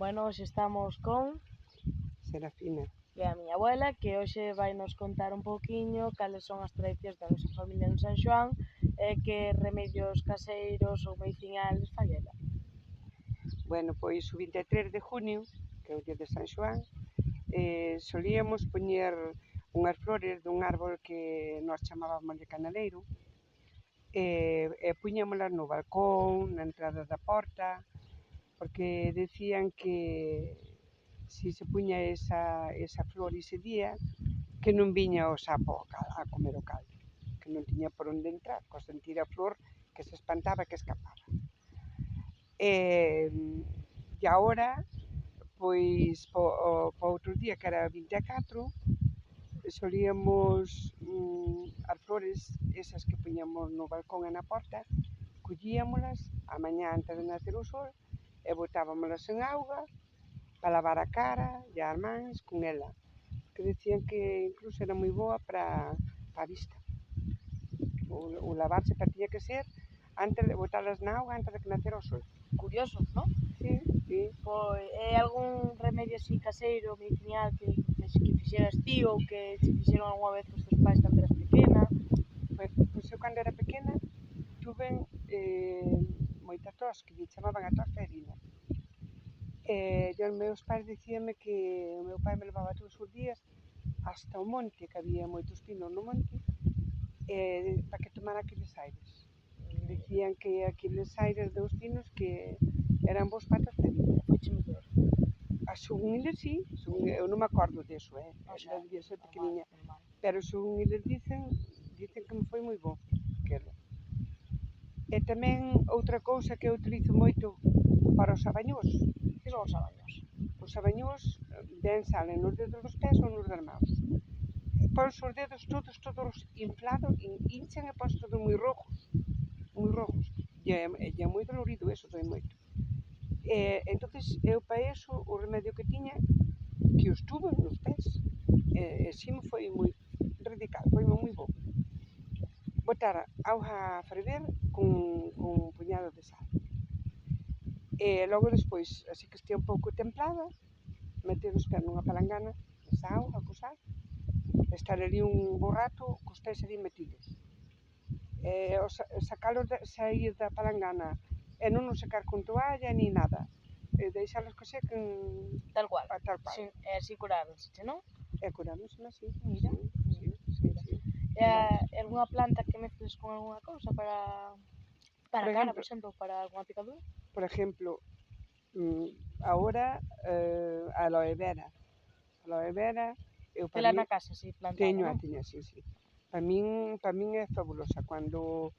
Bueno, hoxe estamos con Serafina. que é a miña abuela, que hoxe vai nos contar un pouquiño cales son as tradicións da nosa familia en San Xoán e que remedios caseiros ou medicinales fai ela. Bueno, pois o 23 de junio, que é o día de San Xoán, solíamos poñer unhas flores dun árbol que nós chamábamos de canaleiro, e puñémolas no balcón, na entrada da porta, porque decían que si se puña esa flor ese día, que non viña o sapo a comer o caldo, que non tiña por onde entrar, co sentir a flor que se espantaba que escapaba. E agora, pois, po outro día, que era 24, solíamos as flores esas que poñíamos no balcón e na porta, collíamolas a mañá antes de nacer o sol e botábamolas en auga para lavar a cara e as mans con ela, que decían que incluso era moi boa para a vista. O lavarse tiña que ser antes de botalas na auga antes de que nacera o sol. Curioso, non? Sí, sí. Pois é algún remedio así caseiro, medicinal que fixeras ti ou que che fixeron algunha vez os teus pais cando eras pequena? Pois eu cando era pequena tuven moita tos, que lle chamaban a tos ferina. E os meus pais dicíame que o meu pai me levaba todos os días hasta o monte, que había moitos pinos no monte, para que tomara aqueles aires. Decían que aqueles aires dos pinos que eran bons para a tos ferina. Foiche mellor. Según eles sí, eu non me acordo deso, Xa, devia ser pequeniña, normal. pero según eles dicen que me foi moi bo aquelo. E tamén outra cousa que eu utilizo moito para os abañós. Que son os abañós? Os abañós ben salen nos dedos dos pés ou nos das mãos. Pons os dedos todos inflados, hinchan e pons todos moi rojos. E é moi dolorido eso, doi moito. Entonces eu para eso o remedio que tiña, que os tuve nos pés, e si me foi moi radical, foi moi bo. Botar auga a ferver con un puñado de sal. E logo despois, así que estea un pouco templada, meter os pés nunha palangana, esa auga co sal, estar ali un bo rato cos pés ali metidos. Sacalos sair da palangana e non os secar con toalla ni nada. Deixalos que sequen Tal cual. tal cual. Sí, e así curáronse, non? E curándoseme así. Mira, Sí. E algunha planta que mezcles con algunha cousa para Por a cara, por exemplo, exemplo, para algunha picadura? agora a aloe vera. Aloe vera, eu para Tela min na casa, así plantada, non? teño, sí. Para min é fabulosa cando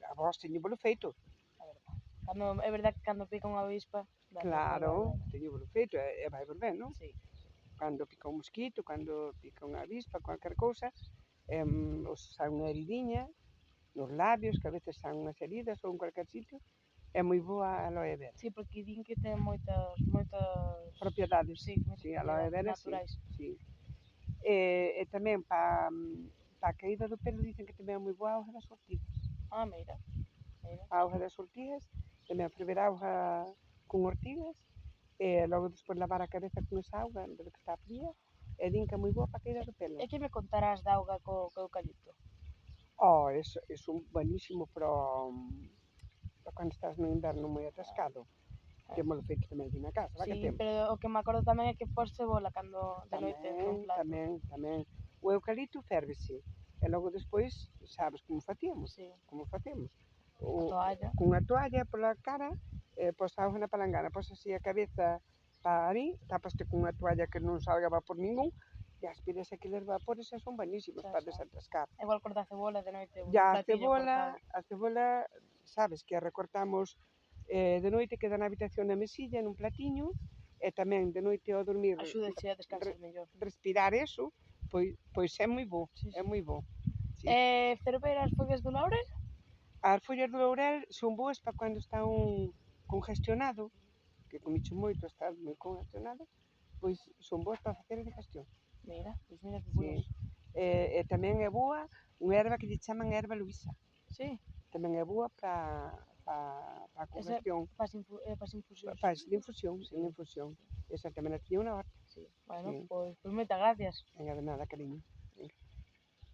a vos teño feito. É verdade. É verdade que cando pica unha avispa, Claro, teño feito e vai ben, non? Sí. Cando pica un mosquito, cando pica unha avispa, cualquier cousa, os sae unha heridiña nos labios, que a veces saen unhas heridas ou en cualquier sitio, é moi boa a aloe vera. Sí, porque din que ten moitas Propiedades. sí, moitas Sí, a aloe propiedades vera naturais. sí. E tamén para a caída do pelo dicen que tamén é moi boa a auga das ortigas. Mira. A auga das ortigas, tamén ferver auga con ortigas, e logo despois lavar a cabeza con esa auga, desde que está fría, e din que é moi boa para a caída do pelo. E que me contarás da auga co eucalipto? Eso buenísimo para cando estás no inverno moi atascado. Témolo feito tamén aquí na casa, Sí, pero o que me acordo tamén é que pos cebola cando de noite con plato. Tamén. O eucalipto férvese, e logo despois, sabes como facíamos? Sí. Como facemos? A toalla. Cunha toalla pola cara, pos auga na palangana, pos así a cabeza para ali, tapaste cunha toalla que non salga vapor ningún, e aspiras aqueles vapores e son buenísimos para desatascar. Igual corta a cebola de noite, E un platillo cortado. a cebola, sabes que a recortamos de noite, queda na habitación na mesilla, nun platiño, e tamén de noite ao dormir Axúdache a descansar mellor. respirar eso, pois é moi bo, é moi bo. Sí. Ferver as follas do laurel? As follas do laurel son boas para cando está un congestionado, que comicho moito, está moi congestionado, pois son boas para facer a digestión. Mira que curioso. Sí. E tamén é boa unha erva que lle chaman erva luisa. Sí. Tamén é boa para para a Esa congestión, pas infusións. para de infusión, sin infusión. Esa tamén a tiña unha horta. Sí. Bueno, Sí. pois moitas gracias. Venga, de nada, cariño.